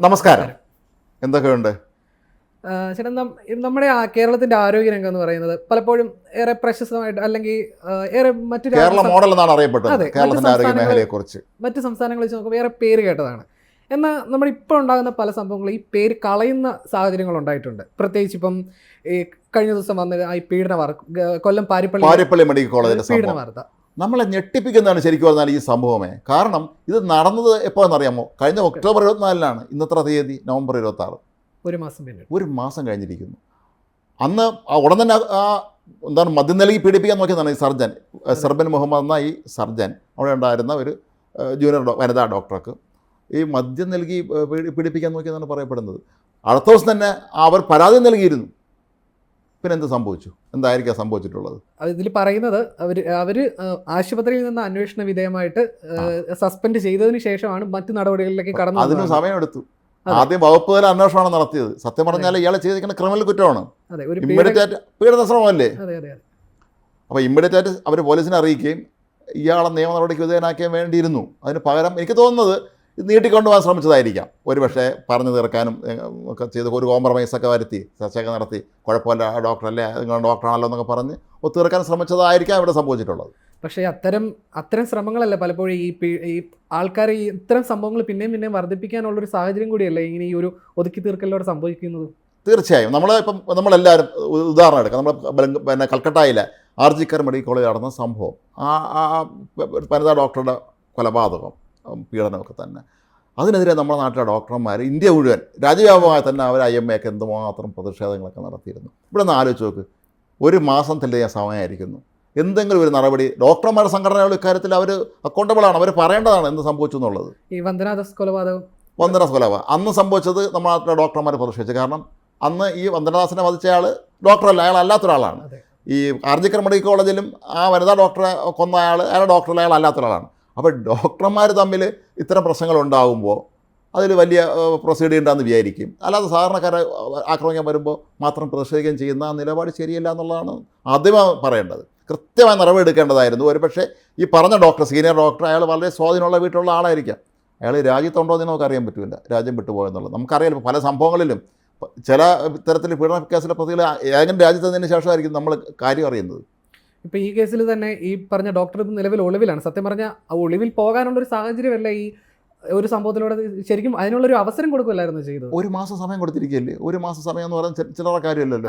നമസ്കാരം. എന്തൊക്കെയുണ്ട് ചേട്ടാ? നമ്മുടെ കേരളത്തിന്റെ ആരോഗ്യരംഗം എന്ന് പറയുന്നത് പലപ്പോഴും ഏറെ പ്രശസ്തമായിട്ട് അല്ലെങ്കിൽ ഏറെ മറ്റു കേരള മോഡൽ എന്നാണ് അറിയപ്പെട്ടത്. കേരളത്തിന്റെ ആരോഗ്യ മേഖലയെ കുറിച്ച് മറ്റു സംസ്ഥാനങ്ങൾ വെച്ച് നോക്കുമ്പോൾ ഏറെ പേര് കേട്ടതാണ്. എന്നാൽ നമ്മുടെ ഇപ്പോൾ ഉണ്ടാകുന്ന പല സംഭവങ്ങളും ഈ പേര് കളയുന്ന സാഹചര്യങ്ങൾ ഉണ്ടായിട്ടുണ്ട്. പ്രത്യേകിച്ച് ഇപ്പം ഈ കഴിഞ്ഞ ദിവസം വന്നത് ഈ പീഡന വാർത്ത, കൊല്ലം പാരിപ്പള്ളി മെഡിക്കൽ കോളേജിലെ പീഡന വാർത്ത നമ്മളെ ഞെട്ടിപ്പിക്കുന്നതാണ് ശരിക്കും പറഞ്ഞാൽ ഈ സംഭവമേ. കാരണം ഇത് നടന്നത് എപ്പോഴെന്നറിയാമോ? കഴിഞ്ഞ ഒക്ടോബർ 24 ഇന്നത്ര തീയതി നവംബർ 26. ഒരു മാസം കഴിഞ്ഞിരിക്കുന്നു. അന്ന് ഉടൻ തന്നെ എന്താണ് മദ്യം നൽകി പീഡിപ്പിക്കാൻ നോക്കിയതാണ് ഈ സർജൻ സർബൻ മുഹമ്മദ് എന്ന ഈ സർജൻ. അവിടെ ഉണ്ടായിരുന്ന ഒരു ജൂനിയർ വനിതാ ഡോക്ടർക്ക് ഈ മദ്യം നൽകി പീഡിപ്പിക്കാൻ നോക്കിയെന്നാണ് പറയപ്പെടുന്നത്. അടുത്ത ദിവസം തന്നെ അവർ പരാതി നൽകിയിരുന്നു. പിന്നെ എന്ത് സംഭവിച്ചു? എന്തായിരിക്കാം സംഭവിച്ചിട്ടുള്ളത്? ഇതിൽ പറയുന്നത് അവർ ആശുപത്രിയിൽ നിന്ന് അന്വേഷണ വിധേയമായിട്ട് സസ്പെൻഡ് ചെയ്തതിന് ശേഷമാണ് മറ്റു നടപടികളിലേക്ക് കടന്നത്. അതിന് സമയമെടുത്തു. ആദ്യം വകുപ്പ് തല അന്വേഷണമാണ് നടത്തിയത്. സത്യം പറഞ്ഞാൽ ഇയാളെ ചെയ്തിരിക്കുന്ന ക്രിമിനൽ കുറ്റമാണ്, ഇമ്മീഡിയറ്റ് പീഡന ശ്രമമല്ലേ. അപ്പോൾ ഇമ്മീഡിയറ്റ് ആയിട്ട് അവർ പോലീസിനെ അറിയിക്കുകയും ഇയാളെ നിയമ നടപടിക്ക് വിധേയനാക്കാൻ വേണ്ടിയിരുന്നു. അതിന് പകരം എനിക്ക് തോന്നുന്നത് ഇത് നീട്ടിക്കൊണ്ടുപോകാൻ ശ്രമിച്ചതായിരിക്കാം. ഒരു പക്ഷേ പറഞ്ഞു തീർക്കാനും ഒക്കെ ചെയ്ത് ഒരു കോംപ്രമൈസൊക്കെ വരുത്തി ചർച്ചയൊക്കെ നടത്തി കുഴപ്പമില്ല ഡോക്ടറല്ലേ നിങ്ങൾ ഡോക്ടറാണല്ലോ എന്നൊക്കെ പറഞ്ഞ് ഒത്തുതീർക്കാൻ ശ്രമിച്ചതായിരിക്കാം ഇവിടെ സംഭവിച്ചിട്ടുള്ളത്. പക്ഷേ അത്തരം ശ്രമങ്ങളല്ല പലപ്പോഴും ഈ ആൾക്കാർ ഇത്തരം സംഭവങ്ങൾ പിന്നെയും വർദ്ധിപ്പിക്കാനുള്ളൊരു സാഹചര്യം കൂടിയല്ലേ ഇങ്ങനെ ഈ ഒരു ഒതുക്കി തീർക്കലിലൂടെ സംഭവിക്കുന്നത്. തീർച്ചയായും നമ്മളെല്ലാവരും ഉദാഹരണം എടുക്കാം. നമ്മൾ കൽക്കട്ടയിലെ ആർജിക്കർ മെഡിക്കൽ കോളേജ് നടന്ന സംഭവം, വനിതാ ഡോക്ടറുടെ കൊലപാതകം, പീഡനമൊക്കെ തന്നെ. അതിനെതിരെ നമ്മുടെ നാട്ടിലെ ഡോക്ടർമാർ ഇന്ത്യ മുഴുവൻ രാജ്യവ്യാപകമായി തന്നെ അവർ IMA ഒക്കെ എന്തുമാത്രം പ്രതിഷേധങ്ങളൊക്കെ നടത്തിയിരുന്നു. ഇവിടെ നിന്ന് ആലോചിച്ച് നോക്ക്, ഒരു മാസം തെളിയാൻ സമയമായിരിക്കുന്നു. എന്തെങ്കിലും ഒരു നടപടി ഡോക്ടർമാരുടെ സംഘടനകൾ ഇക്കാര്യത്തിൽ അവർ അക്കൗണ്ടബിളാണ്, അവർ പറയേണ്ടതാണ് എന്ത് സംഭവിച്ചു എന്നുള്ളത്. ഈ വന്ദനാദാസ് കൊലപാതകം അന്ന് സംഭവിച്ചത് നമ്മുടെ നാട്ടിലെ ഡോക്ടർമാർ പ്രതിഷേധിച്ചു. കാരണം അന്ന് ഈ വന്ദനദാസിനെ വധിച്ചയാൾ ഡോക്ടറല്ല, അയാൾ അല്ലാത്തൊരാളാണ്. ഈ ആർജിക്കർ മെഡിക്കൽ കോളേജിലും ആ വനിതാ ഡോക്ടറെ കൊന്ന അയാൾ ഡോക്ടറല്ല, അയാൾ അല്ലാത്തൊരാളാണ്. അപ്പോൾ ഡോക്ടർമാർ തമ്മിൽ ഇത്തരം പ്രശ്നങ്ങൾ ഉണ്ടാകുമ്പോൾ അതിൽ വലിയ പ്രൊസീഡ് ചെയ്യേണ്ടെന്ന് വിചാരിക്കും. അല്ലാതെ സാധാരണക്കാരെ ആക്രമിക്കാൻ വരുമ്പോൾ മാത്രം പ്രതിഷേധിക്കുകയും ചെയ്യുന്ന നിലപാട് ശരിയല്ല എന്നുള്ളതാണ് ആദ്യമേ പറയേണ്ടത്. കൃത്യമായി നടപടി എടുക്കേണ്ടതായിരുന്നു. ഒരു പക്ഷേ ഈ പറഞ്ഞ ഡോക്ടർ, സീനിയർ ഡോക്ടർ, അയാൾ വളരെ സ്വാധീനമുള്ള വീട്ടിലുള്ള ആളായിരിക്കാം. അയാൾ രാജ്യത്തുണ്ടോ എന്ന് നമുക്കറിയാൻ പറ്റില്ല, രാജ്യം വിട്ടുപോയെന്നുള്ളത് നമുക്കറിയാം. പല സംഭവങ്ങളിലും ചില ഇത്തരത്തിൽ പീഡന കേസിലെ പ്രതികൾ ഏതെങ്കിലും രാജ്യത്ത് നിന്നതിന് ശേഷമായിരിക്കും നമ്മൾ കാര്യം അറിയുന്നത്. ഇപ്പോൾ ഈ കേസിൽ തന്നെ ഈ പറഞ്ഞ ഡോക്ടർ നിലവിൽ ഒളിവിലാണ്. സത്യം പറഞ്ഞാൽ ഒളിവിൽ പോകാനുള്ളൊരു സാഹചര്യമല്ല ഈ ഒരു സംഭവത്തിലൂടെ. ശരിക്കും അതിനുള്ളൊരു അവസരം കൊടുക്കുമല്ലായിരുന്നു ചെയ്തത്. ഒരു മാസം സമയം കൊടുത്തിരിക്കുകയല്ലേ. ഒരു മാസം സമയം എന്ന് പറഞ്ഞാൽ ചില്ലറ കാര്യമല്ലല്ലോ.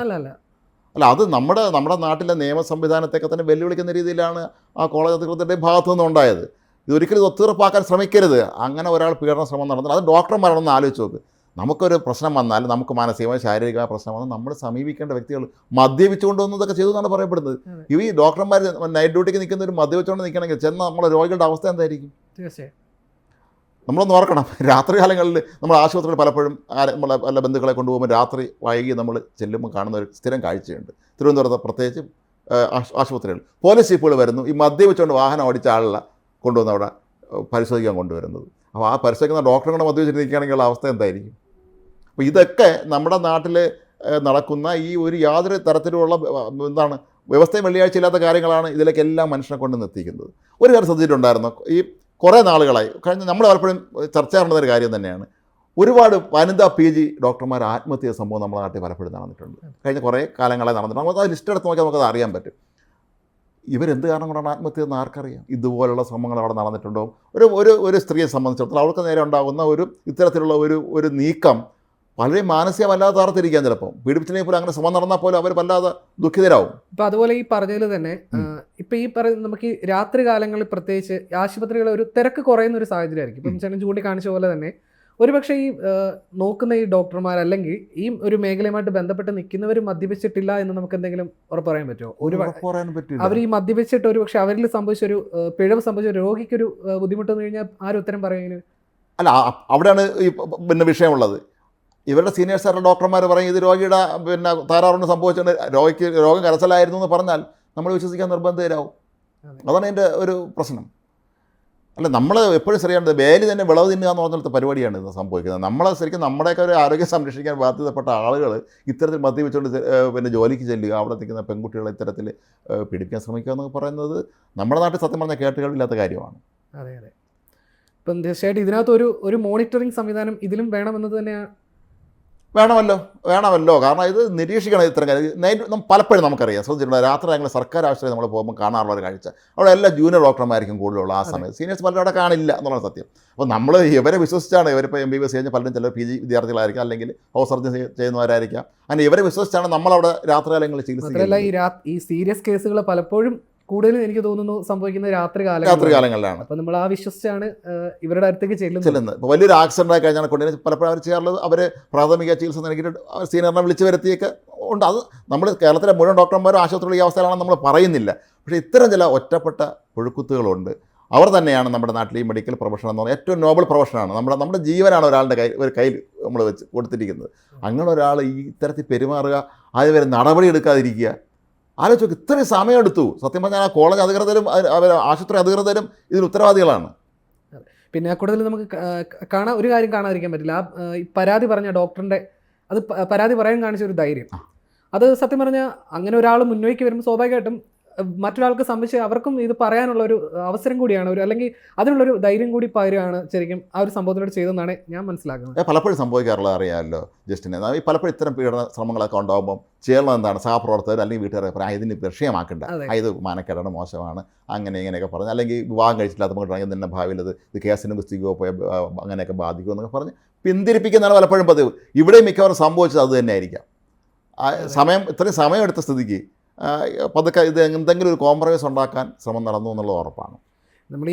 അല്ല അത് നമ്മുടെ നാട്ടിലെ നിയമ സംവിധാനത്തെയൊക്കെ തന്നെ വെല്ലുവിളിക്കുന്ന രീതിയിലാണ് ആ കോളേജ് അധികൃതരുടെയും ഭാഗത്തു നിന്നുണ്ടായത്. ഇതൊരിക്കലും ഒത്തുതീർപ്പാക്കാൻ ശ്രമിക്കരുത്. അങ്ങനെ ഒരാൾ പീഡന ശ്രമം നടന്നാൽ അത് ഡോക്ടർമാരാണെന്ന് ആലോചിച്ച് നോക്ക്. നമുക്കൊരു പ്രശ്നം വന്നാൽ, നമുക്ക് മാനസികമായ ശാരീരികമായ പ്രശ്നം വന്നാൽ നമ്മൾ സമീപിക്കേണ്ട വ്യക്തികൾ മദ്യപിച്ചുകൊണ്ടുവന്നതൊക്കെ ചെയ്തു എന്നാണ് പറയപ്പെടുന്നത്. ഈ ഡോക്ടർമാർ നൈറ്റ് ഡ്യൂട്ടിക്ക് നിൽക്കുന്ന ഒരു മദ്യപിച്ചുകൊണ്ട് നിൽക്കണമെങ്കിൽ ചെന്ന നമ്മുടെ രോഗികളുടെ അവസ്ഥ എന്തായിരിക്കും? തീർച്ചയായും നമ്മളൊന്ന് ഓർക്കണം. രാത്രി കാലങ്ങളിൽ നമ്മൾ ആശുപത്രിയിൽ പലപ്പോഴും നമ്മളെ വല്ല ബന്ധുക്കളെ കൊണ്ടുപോകുമ്പോൾ രാത്രി വൈകി നമ്മൾ ചെല്ലുമ്പോൾ കാണുന്ന ഒരു സ്ഥിരം കാഴ്ചയുണ്ട്. തിരുവനന്തപുരത്ത് പ്രത്യേകിച്ച് ആശുപത്രികൾ പോലീസ് ജീപ്പുകൾ വരുന്നു, ഈ മദ്യപിച്ചുകൊണ്ട് വാഹനം ഓടിച്ച ആളെ കൊണ്ടുവന്ന് അവിടെ പരിശോധിക്കാൻ കൊണ്ടുവരുന്നത്. അപ്പോൾ ആ പരിശോധിക്കുന്ന ഡോക്ടറെ കൂടെ മദ്യപിച്ചിരിക്കുകയാണെങ്കിലുള്ള അവസ്ഥ എന്തായിരിക്കും? അപ്പോൾ ഇതൊക്കെ നമ്മുടെ നാട്ടിൽ നടക്കുന്ന ഈ ഒരു യാതൊരു തരത്തിലുള്ള വ്യവസ്ഥയും വെള്ളിയാഴ്ച ഇല്ലാത്ത കാര്യങ്ങളാണ് ഇതിലേക്ക് എല്ലാം മനുഷ്യനെ കൊണ്ട് നിർത്തിക്കുന്നത്. ഒരു കാര്യം ശ്രദ്ധിച്ചിട്ടുണ്ടായിരുന്നു, ഈ കുറേ നാളുകളായി നമ്മൾ പലപ്പോഴും ചർച്ച ചെയ്യേണ്ട ഒരു കാര്യം തന്നെയാണ്. ഒരുപാട് വനിതാ PG ഡോക്ടർമാർ ആത്മഹത്യ സംഭവം നമ്മുടെ നാട്ടിൽ പലപ്പോഴും നടന്നിട്ടുണ്ട്. കഴിഞ്ഞ കുറേ കാലങ്ങളായി നടന്നിട്ടുണ്ട്. നമുക്ക് ആ ലിസ്റ്റ് എടുത്ത് നോക്കിയാൽ നമുക്കത് അറിയാൻ പറ്റും. ഇവരെന്ത് കാരണം കൊണ്ടാണ് ആത്മഹത്യ എന്ന് ആർക്കറിയാം? ഇതുപോലുള്ള ശ്രമങ്ങൾ അവിടെ നടന്നിട്ടുണ്ടോ? ഒരു സ്ത്രീയെ സംബന്ധിച്ചിടത്തോളം അവൾക്ക് നേരെ ഉണ്ടാകുന്ന ഇത്തരത്തിലുള്ള ഒരു നീക്കം വളരെ മാനസികമല്ലാതെ തകർത്തിരിക്കാൻ. ചിലപ്പോൾ പീഡിപ്പിച്ചില്ലെങ്കിൽ പോലും അങ്ങനെ ശ്രമം നടന്നാൽ പോലും അവർ വല്ലാതെ ദുഃഖിതരാവും. ഇപ്പം അതുപോലെ ഈ പറഞ്ഞതിൽ തന്നെ ഇപ്പം ഈ നമുക്ക് ഈ രാത്രി കാലങ്ങളിൽ പ്രത്യേകിച്ച് ആശുപത്രികളിൽ ഒരു തിരക്ക് കുറയുന്ന ഒരു സാഹചര്യമായിരിക്കും. ഇപ്പം ചേട്ടൻ ചൂണ്ടിക്കാണിച്ച പോലെ തന്നെ ഒരുപക്ഷെ ഈ നോക്കുന്ന ഈ ഡോക്ടർമാർ അല്ലെങ്കിൽ ഈ ഒരു മേഖലയുമായിട്ട് ബന്ധപ്പെട്ട് നിൽക്കുന്നവർ മദ്യപിച്ചിട്ടില്ല എന്ന് നമുക്ക് എന്തെങ്കിലും ഉറപ്പ് പറയാൻ പറ്റുമോ? അവർ ഈ മദ്യപിച്ചിട്ട് ഒരുപക്ഷെ അവരിൽ സംഭവിച്ചൊരു പിഴവ് സംഭവിച്ച രോഗിക്കൊരു ബുദ്ധിമുട്ടെന്ന് കഴിഞ്ഞാൽ ആരും ഉത്തരം പറയുന്നത് അല്ല. അവിടെയാണ് ഈ വിഷയമുള്ളത്. ഇവരുടെ സീനിയേഴ്സായിട്ടുള്ള ഡോക്ടർമാർ പറയും ഇത് രോഗിയുടെ താരാറുണ്ട് സംഭവിച്ചിട്ട് രോഗം കരച്ചിലായിരുന്നു എന്ന് പറഞ്ഞാൽ നമ്മൾ വിശ്വസിക്കാൻ നിർബന്ധിതരാവും. അതാണ് എൻ്റെ ഒരു പ്രശ്നം. അല്ല, നമ്മൾ എപ്പോഴും ശരിയാണ് വേലി തന്നെ വിളവ് തിന്നുക എന്ന് പറഞ്ഞിട്ട് പരിപാടിയാണ് ഇത് സംഭവിക്കുന്നത്. നമ്മളെ ശരിക്കും നമ്മുടെയൊക്കെ ഒരു ആരോഗ്യം സംരക്ഷിക്കാൻ ബാധ്യതപ്പെട്ട ആളുകൾ ഇത്തരത്തിൽ മദ്യപിച്ചുകൊണ്ട് ജോലിക്ക് ചെല്ലുക, അവിടെ നിൽക്കുന്ന പെൺകുട്ടികളെ ഇത്തരത്തിൽ പീഡിപ്പിക്കാൻ ശ്രമിക്കുക എന്നൊക്കെ പറയുന്നത് നമ്മുടെ നാട്ടിൽ സത്യം പറഞ്ഞാൽ കേട്ടുകളില്ലാത്ത കാര്യമാണ്. അതെ അതെ. ഇപ്പം തീർച്ചയായിട്ടും ഇതിനകത്ത് ഒരു മോണിറ്ററിംഗ് സംവിധാനം ഇതിലും വേണമെന്നത് തന്നെയാണ്. വേണമല്ലോ കാരണം ഇത് നിരീക്ഷിക്കണം ഇത്തരം കാര്യം. പലപ്പോഴും നമുക്കറിയാം ശ്രദ്ധിച്ചിട്ടുണ്ട്, രാത്രി ഞങ്ങൾ സർക്കാർ ആശുപത്രി നമ്മൾ പോകുമ്പോൾ കാണാറുള്ള ഒരു കാഴ്ച, അവിടെ എല്ലാ ജൂനിയർ ഡോക്ടർമാർക്കും കൂടുതലുള്ള ആ സമയത്ത് സീനിയേഴ്സ് പലരും അവിടെ കാണില്ല എന്നുള്ള സത്യം. അപ്പോൾ നമ്മൾ ഇവരെ വിശ്വസിച്ചാണ്, ഇവരിപ്പോൾ MBBS കഴിഞ്ഞ് പലരും ചിലർ PG വിദ്യാർത്ഥികളായിരിക്കാം, അല്ലെങ്കിൽ ഹൗസ് സർജറി ചെയ്യുന്നവരായിരിക്കാം, അങ്ങനെ ഇവരെ വിശ്വസിച്ചാണ് നമ്മളവിടെ രാത്രികാലങ്ങളിൽ ചികിത്സിക്കുന്നത്. ഈ സീരിയസ് കേസുകൾ പലപ്പോഴും കൂടുതലും എനിക്ക് തോന്നുന്നു സംഭവിക്കുന്നത് രാത്രികാലങ്ങളിലാണ്. അപ്പോൾ നമ്മൾ ആ വിശ്വസിച്ചാണ് ഇവരുടെ അടുത്തേക്ക് ചെല്ലുന്നത്. ഇപ്പോൾ വലിയൊരു ആക്സിഡൻ്റ് ആയി കഴിഞ്ഞാൽ കൊണ്ടുവരുന്നത് പലപ്പോഴും അവർ ചെയ്യാറുള്ളത് അവർ പ്രാഥമിക ചികിത്സ നൽകിയിട്ട് സീനിയറിനെ വിളിച്ചു വരുത്തിയൊക്കെ ഉണ്ട്. അത് നമ്മൾ കേരളത്തിലെ മുഴുവൻ ഡോക്ടർമാരും ആശുപത്രികൾ ഈ അവസ്ഥയിലാണെന്ന് നമ്മൾ പറയുന്നില്ല. പക്ഷേ ഇത്തരം ചില ഒറ്റപ്പെട്ട പുഴുക്കുത്തുകളുണ്ട്. അവർ തന്നെയാണ് നമ്മുടെ നാട്ടിൽ ഈ മെഡിക്കൽ പ്രൊഫഷൻ എന്ന് പറഞ്ഞാൽ ഏറ്റവും നോബൽ പ്രൊഫഷനാണ്. നമ്മുടെ ജീവനാണ് ഒരാളുടെ കയ്യിൽ നമ്മൾ വെച്ച് കൊടുത്തിരിക്കുന്നത്. അങ്ങനെ ഒരാൾ ഈ ഇത്തരത്തിൽ പെരുമാറുക, അതുവരെ നടപടി എടുക്കാതിരിക്കുക, ആലോചിച്ച് ഇത്രയും സമയമെടുത്തു. സത്യം പറഞ്ഞാൽ ആ കോളേജ് അധികൃതരും അവർ ആശുപത്രി അധികൃതരും ഇതിന് ഉത്തരവാദികളാണ്. പിന്നെ കൂടുതൽ നമുക്ക് ഒരു കാര്യം കാണാതിരിക്കാൻ പറ്റില്ല. ഈ പരാതി പറഞ്ഞ ഡോക്ടറിൻ്റെ അത് പരാതി പറയാൻ കാണിച്ച ഒരു ധൈര്യം, അത് സത്യം പറഞ്ഞാൽ അങ്ങനെ ഒരാൾ മുന്നോട്ട് വരുമ്പോൾ സ്വാഭാവികമായിട്ടും മറ്റൊരാൾക്ക് സംബന്ധിച്ച് അവർക്കും ഇത് പറയാനുള്ള ഒരു അവസരം കൂടിയാണ്, അല്ലെങ്കിൽ അതിനുള്ളൊരു ധൈര്യം കൂടി പകരുകയാണ് ശരിക്കും ആ ഒരു സംഭവത്തിലൂടെ ചെയ്തതെന്നാണ് ഞാൻ മനസ്സിലാക്കുന്നത്. പലപ്പോഴും സംഭവിക്കാറുള്ളത് അറിയാമല്ലോ ജസ്റ്റിനെ, ഈ പലപ്പോഴും ഇത്തരം പീഡന ശ്രമങ്ങളൊക്കെ ഉണ്ടാകുമ്പോൾ ചെയ്യുന്നത് എന്താണ്, സഹപ്രവർത്തകർ അല്ലെങ്കിൽ വീട്ടുകാരെ പറയാം ഇതിന് വിഷയമാക്കേണ്ട, ഇത് മാനക്കേടാണ്, മോശമാണ്, അങ്ങനെ ഇങ്ങനെയൊക്കെ പറഞ്ഞ്, അല്ലെങ്കിൽ വിവാഹം കഴിച്ചില്ലാത്ത നമുക്ക് നിന്നെ ഭാവിയിൽ ഇത് കേസിന് പുസ്തകമോ പോയ അങ്ങനെയൊക്കെ ബാധിക്കുമോ എന്നൊക്കെ പറഞ്ഞ് പിന്തിരിപ്പിക്കുന്നതാണ് പലപ്പോഴും പതിവ്. ഇവിടെ മിക്കവാറും സംഭവിച്ചത് അത് തന്നെ ആയിരിക്കാം. ഇത്രയും സമയമെടുത്ത സ്ഥിതിക്ക് പതുക്കെ ഇത് എന്തെങ്കിലും ഒരു കോംപ്രമൈസ് ഉണ്ടാക്കാൻ ശ്രമം നടന്നു എന്നുള്ളത് ഉറപ്പാണ്. നമ്മൾ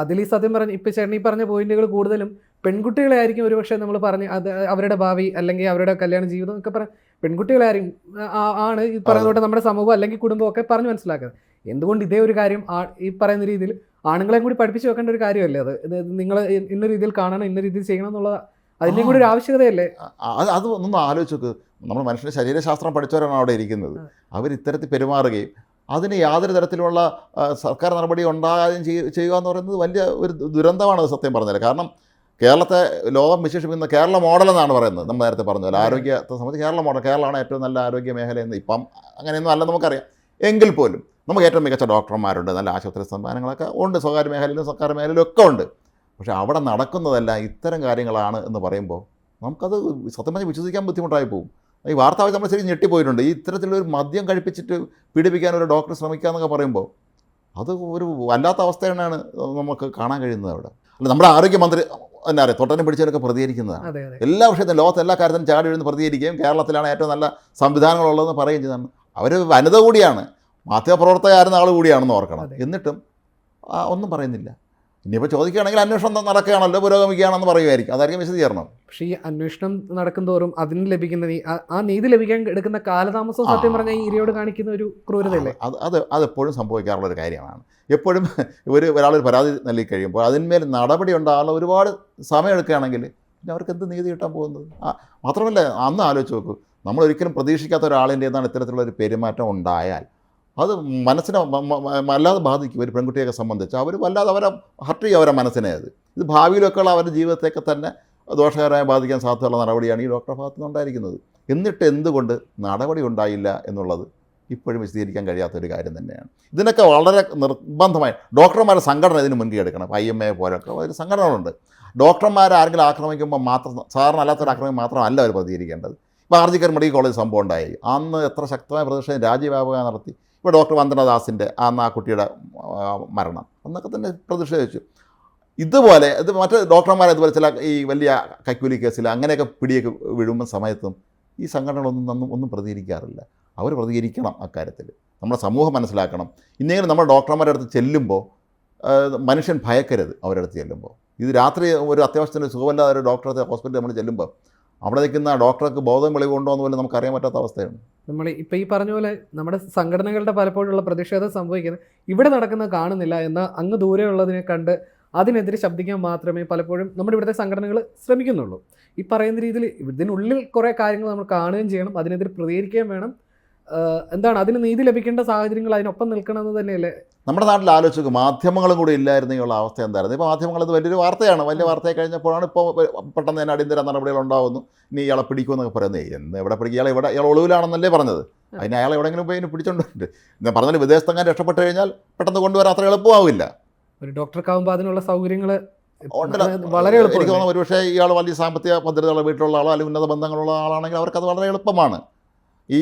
അതിൽ സത്യം പറഞ്ഞ് ഇപ്പം ചേട്ടൻ പറഞ്ഞ പോയിന്റുകൾ കൂടുതലും പെൺകുട്ടികളെ ആയിരിക്കും ഒരുപക്ഷെ നമ്മൾ പറഞ്ഞ് അത് അവരുടെ ഭാവി അല്ലെങ്കിൽ അവരുടെ കല്യാണ ജീവിതം ഒക്കെ പെൺകുട്ടികളായിരിക്കും ആണ് ഈ പറയുന്നതോടെ നമ്മുടെ സമൂഹം അല്ലെങ്കിൽ കുടുംബം ഒക്കെ പറഞ്ഞ് മനസ്സിലാക്കുന്നത്. എന്തുകൊണ്ട് ഇതേ ഒരു കാര്യം ഈ പറയുന്ന രീതിയിൽ ആണുങ്ങളെയും കൂടി പഠിപ്പിച്ച് വെക്കേണ്ട ഒരു കാര്യമല്ലേ അത്? നിങ്ങൾ ഇന്ന രീതിയിൽ കാണണം, ഇന്ന രീതിയിൽ ചെയ്യണം എന്നുള്ളത് അതിൻ്റെ കൂടി ഒരു ആവശ്യകതയല്ലേ? അത് ഒന്നും ആലോചിച്ച് നോക്ക്. നമ്മൾ മനുഷ്യൻ്റെ ശരീരശാസ്ത്രം പഠിച്ചവരാണ് അവിടെ ഇരിക്കുന്നത്. അവർ ഇത്തരത്തിൽ പെരുമാറുകയും അതിന് യാതൊരു തരത്തിലുള്ള സർക്കാർ നടപടി ഉണ്ടാകാതെയും ചെയ്യുക എന്ന് പറയുന്നത് വലിയ ഒരു ദുരന്തമാണ് സത്യം പറഞ്ഞാൽ. കാരണം കേരളത്തെ ലോകം വിശേഷിപ്പിക്കുന്ന കേരള മോഡൽ എന്നാണ് പറയുന്നത്. നമ്മൾ നേരത്തെ പറഞ്ഞല്ലോ, ആരോഗ്യത്തെ സംബന്ധിച്ച് കേരള മോഡൽ, കേരളമാണ് ഏറ്റവും നല്ല ആരോഗ്യ മേഖലയെന്ന്. ഇപ്പം അങ്ങനെയൊന്നും അല്ല നമുക്കറിയാം. എങ്കിൽ പോലും നമുക്ക് ഏറ്റവും മികച്ച ഡോക്ടർമാരുണ്ട്, നല്ല ആശുപത്രി സംവിധാനങ്ങളൊക്കെ ഉണ്ട്, സ്വകാര്യ മേഖലയിലും സർക്കാർ മേഖലയിലും ഒക്കെ ഉണ്ട്. പക്ഷേ അവിടെ നടക്കുന്നതെല്ലാം ഇത്തരം കാര്യങ്ങളാണ് എന്ന് പറയുമ്പോൾ നമുക്കത് സത്യം പറഞ്ഞാൽ വിശ്വസിക്കാൻ ബുദ്ധിമുട്ടായി പോകും. ഈ വാർത്ത വെച്ച് നമ്മൾ ശരി ഞെട്ടിപ്പോയിട്ടുണ്ട്. ഈ ഇത്തരത്തിലൊരു മദ്യം കഴിപ്പിച്ചിട്ട് പീഡിപ്പിക്കാൻ ഒരു ഡോക്ടർ ശ്രമിക്കുക എന്നൊക്കെ പറയുമ്പോൾ അത് ഒരു വല്ലാത്ത അവസ്ഥയാണ് നമുക്ക് കാണാൻ കഴിയുന്നത് അവിടെ. അല്ല, നമ്മുടെ ആരോഗ്യമന്ത്രി എന്നാ അറിയാം, തൊട്ടനെ പിടിച്ചവരൊക്കെ പ്രതികരിക്കുന്നതാണ്. എല്ലാ വിഷയത്തിലും ലോകത്ത് എല്ലാ കാര്യത്തിലും ചാടി എഴുന്ന് പ്രതികരിക്കുകയും കേരളത്തിലാണ് ഏറ്റവും നല്ല സംവിധാനങ്ങളുള്ളതെന്ന് പറയുകയും ചെയ്തതാണ്. അവർ വനിത കൂടിയാണ്, മാധ്യമപ്രവർത്തകരായിരുന്ന ആൾ കൂടിയാണെന്ന് ഓർക്കണം. എന്നിട്ടും ഒന്നും പറയുന്നില്ല. ഇനിയിപ്പോൾ ചോദിക്കുകയാണെങ്കിൽ അന്വേഷണം നടക്കുകയാണല്ലോ, പുരോഗമിക്കുകയാണെന്ന് പറയുമായിരിക്കും. അതായിരിക്കും വിശദീകരണം. പക്ഷേ ഈ അന്വേഷണം നടക്കുന്തോറും അതിന് ലഭിക്കുന്ന ആ നീതി ലഭിക്കാൻ എടുക്കുന്ന കാലതാമസം സത്യം പറഞ്ഞാൽ ഈ ഇരയോട് കാണിക്കുന്ന ഒരു ക്രൂരതയല്ലേ? അതെപ്പോഴും സംഭവിക്കാറുള്ളൊരു കാര്യമാണ്. എപ്പോഴും ഒരാളൊരു പരാതി നൽകി കഴിയുമ്പോൾ അതിന്മേൽ നടപടി ഉണ്ടാകാനുള്ള ഒരുപാട് സമയമെടുക്കുകയാണെങ്കിൽ പിന്നെ അവർക്ക് എന്ത് നീതി കിട്ടാൻ പോകുന്നത്? മാത്രമല്ല, അന്ന് ആലോചിച്ച് നോക്കൂ, നമ്മളൊരിക്കലും പ്രതീക്ഷിക്കാത്ത ഒരാളിൻ്റെ നിന്നാണ് ഇത്തരത്തിലുള്ളൊരു പെരുമാറ്റം ഉണ്ടായാൽ അത് മനസ്സിനെ വല്ലാതെ ബാധിക്കും. ഒരു പെൺകുട്ടിയൊക്കെ സംബന്ധിച്ച് അവർ വല്ലാതെ അവരെ ഹർട്ട് ചെയ്യും, അവരെ മനസ്സിനെ. ഇത് ഭാവിയിലൊക്കെയുള്ള അവരുടെ ജീവിതത്തെയൊക്കെ തന്നെ ദോഷകരമായി ബാധിക്കാൻ സാധ്യതയുള്ള നടപടിയാണ് ഈ ഡോക്ടറുടെ ഭാഗത്തു നിന്നുണ്ടായിരിക്കുന്നത്. എന്നിട്ട് എന്തുകൊണ്ട് നടപടി ഉണ്ടായില്ല എന്നുള്ളത് ഇപ്പോഴും വിശദീകരിക്കാൻ കഴിയാത്തൊരു കാര്യം തന്നെയാണ്. ഇതിനൊക്കെ വളരെ നിർബന്ധമായി ഡോക്ടർമാരുടെ സംഘടന ഇതിന് മുൻകൈ എടുക്കണം. IMA പോലൊക്കെ ഒരു സംഘടനകളുണ്ട്. ഡോക്ടർമാരെ ആരെങ്കിലും ആക്രമിക്കുമ്പോൾ മാത്രം, സാധാരണ അല്ലാത്തൊരു ആക്രമണം മാത്രമല്ല അവർ പ്രതികരിക്കേണ്ടത്. ഇപ്പോൾ RGKR മെഡിക്കൽ കോളേജ് സംഭവം ഉണ്ടായി, അന്ന് എത്ര ശക്തമായ പ്രതിഷേധം രാജ്യവ്യാപകമായി നടത്തി. ഇപ്പോൾ ഡോക്ടർ വന്ദനദാസിൻ്റെ അന്ന് ആ കുട്ടിയുടെ മരണം അന്നൊക്കെ തന്നെ പ്രതിഷേധിച്ചു. ഇതുപോലെ മറ്റ് ഡോക്ടർമാരെ ഇതുപോലെ ചില ഈ വലിയ കൈക്കൂലി കേസിൽ അങ്ങനെയൊക്കെ പിടിയൊക്കെ വീഴുമ്പോൾ സമയത്തും ഈ സംഘടനകളൊന്നും പ്രതികരിക്കാറില്ല. അവർ പ്രതികരിക്കണം അക്കാര്യത്തിൽ. നമ്മുടെ സമൂഹം മനസ്സിലാക്കണം. ഇന്നെങ്കിലും നമ്മൾ ഡോക്ടർമാരുടെ അടുത്ത് ചെല്ലുമ്പോൾ മനുഷ്യൻ ഭയക്കരുത്. അവരുടെ അടുത്ത് ചെല്ലുമ്പോൾ ഇത് രാത്രി ഒരു അത്യാവശ്യത്തിന് സുഖമല്ലാതെ ഒരു ഡോക്ടറെ ഹോസ്പിറ്റലിൽ നമ്മൾ ചെല്ലുമ്പോൾ അവിടെ നിൽക്കുന്ന ഡോക്ടർക്ക് ബോധം വെളിവുണ്ടോ എന്ന് പോലും നമുക്കറിയാൻ പറ്റാത്ത അവസ്ഥയാണ്. നമ്മൾ ഇപ്പോൾ ഈ പറഞ്ഞ പോലെ നമ്മുടെ സംഘടനകളുടെ പലപ്പോഴുള്ള പ്രതിഷേധം സംഭവിക്കുന്നത് ഇവിടെ നടക്കുന്നത് കാണുന്നില്ല എന്ന അങ്ങ് ദൂരെയുള്ളതിനെ കണ്ട് അതിനെതിരെ ശബ്ദിക്കാൻ മാത്രമേ പലപ്പോഴും നമ്മുടെ ഇവിടുത്തെ സംഘടനകൾ ശ്രമിക്കുന്നുള്ളൂ. ഈ പറയുന്ന രീതിയിൽ ഇതിനുള്ളിൽ കുറേ കാര്യങ്ങൾ നമ്മൾ കാണുകയും ചെയ്യണം, അതിനെതിരെ പ്രതികരിക്കുകയും വേണം. അതിന് നീതി ലഭിക്കേണ്ട സാഹചര്യങ്ങൾ അതിനൊപ്പം നിൽക്കണമെന്ന് തന്നെയല്ലേ നമ്മുടെ നാട്ടിൽ ആലോചിക്കും. മാധ്യമങ്ങളും കൂടി ഇല്ലായിരുന്നെങ്കിൽ അവസ്ഥ എന്തായിരുന്നു? ഇപ്പോൾ മാധ്യമങ്ങൾ ഇത് വലിയൊരു വാർത്തയാണ്. വലിയ വാർത്തയെ കഴിഞ്ഞപ്പോഴാണ് ഇപ്പോൾ പെട്ടെന്ന് തന്നെ അടിയന്തര നടപടികൾ ഉണ്ടാകുന്നു, ഇനി ഇയാളെ പിടിക്കുമെന്നൊക്കെ പറയുന്നത്. എന്ന് എവിടെ പിടിക്കുക? ഇയാൾ ഒളിവിലാണെന്നല്ലേ പറഞ്ഞത്. അതിന് അയാൾ എവിടെയെങ്കിലും പോയി പിടിച്ചോണ്ടിട്ടുണ്ട്. ഞാൻ പറഞ്ഞാൽ വിദേശത്തെങ്ങാൻ രക്ഷപ്പെട്ട് കഴിഞ്ഞാൽ പെട്ടെന്ന് കൊണ്ടുവരാൻ അത്ര എളുപ്പമാവില്ല. ഒരു ഡോക്ടർക്കാവുമ്പോൾ അതിനുള്ള സൗകര്യങ്ങൾ വളരെ എനിക്ക് എളുപ്പമാണ്. തോന്നുന്നു ഒരുപക്ഷേ ഇയാൾ വലിയ സാമ്പത്തിക ഭദ്രതയുള്ള വീട്ടിലുള്ള ആളോ അല്ലെങ്കിൽ ഉന്നത ബന്ധങ്ങളുള്ള ആളാണെങ്കിൽ അവർക്കത് വളരെ എളുപ്പമാണ്. ഈ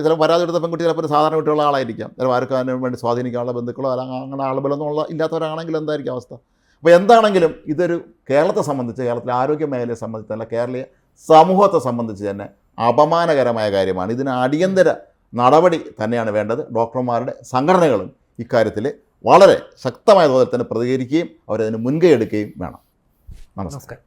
ചില പരാതി എടുത്ത പെൺകുട്ടി ചിലപ്പോൾ ഒരു സാധാരണ വീട്ടിലുള്ള ആളായിരിക്കാം, ചിലപ്പോൾ ആർക്കും അതിന് വേണ്ടി സ്വാധീനിക്കാനുള്ള ബന്ധുക്കളോ അല്ലെങ്കിൽ അങ്ങനെ ആളുകളൊന്നും ഇല്ലാത്തവരാണെങ്കിൽ എന്തായിരിക്കും അവസ്ഥ. അപ്പോൾ എന്താണെങ്കിലും ഇതൊരു കേരളത്തെ സംബന്ധിച്ച്, കേരളത്തിലെ ആരോഗ്യ മേഖലയെ സംബന്ധിച്ചല്ല, കേരളീയ സമൂഹത്തെ സംബന്ധിച്ച് തന്നെ അപമാനകരമായ കാര്യമാണ്. ഇതിന് അടിയന്തര നടപടി തന്നെയാണ് വേണ്ടത്. ഡോക്ടർമാരുടെ സംഘടനകളും ഇക്കാര്യത്തിൽ വളരെ ശക്തമായ തോതിൽ തന്നെ പ്രതികരിക്കുകയും അവരതിന് മുൻകൈ എടുക്കുകയും വേണം. നമസ്കാരം.